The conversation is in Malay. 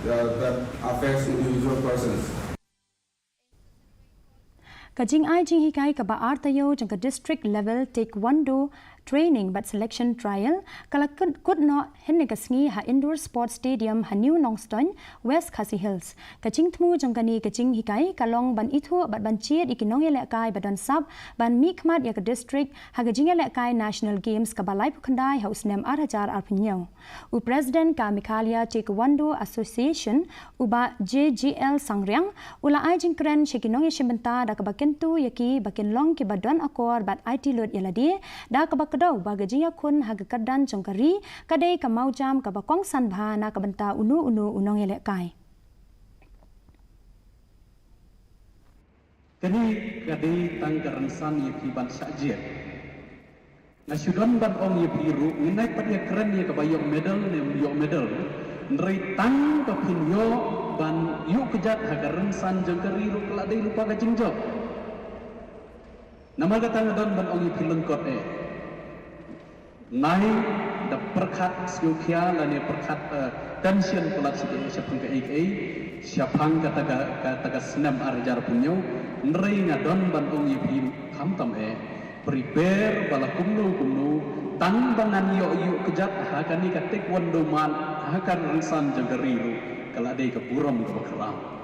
that affects individual persons. Kajing ai jing hikai ka ba artayo jang ka district level taekwondo training but selection trial kala kut no henne ka sngi ha indoor sports stadium ha new nongston west Khasi hills kaching thmu jang ka ni kaching hikai kalong ban ithu bat ban chiet ikinong ele kai badon sab ban mikmat ya ka district ha kajing ele kai national games ka balai pukhandai house nem 8000 arpnyong u president ka mikhalia taekwondo association uba JGL sangryang ula ai jing kren shikinong yeshimenta da ka kentu yaki bakin long ki badon akor bat IT load yaladi da ka bakadau bagajiya kun haga kadan jongkari kadai ka maujam ka bakong sanbha na ka banta unu unong yele kai kini kadai tanggaran san yaki ban sajir na sudan ban ong yaki ru nginai padia keren ya ka bayong medal nrei tang ka pinyo ban yu kejat haga rensan jongkari ru keladai lupa ka jingjok nama kata ngadon ban ongi pilengkot nai da perkat siukia lani perkat tension pelat siapang ke siapang kata senam arjar punyo nrei ngadon ban ongi pil kamtam prepare bala kumnu tang bangan yo kejat hakani ka taekwondo man hakan rensan jagariru kala dei ka buram ka bakram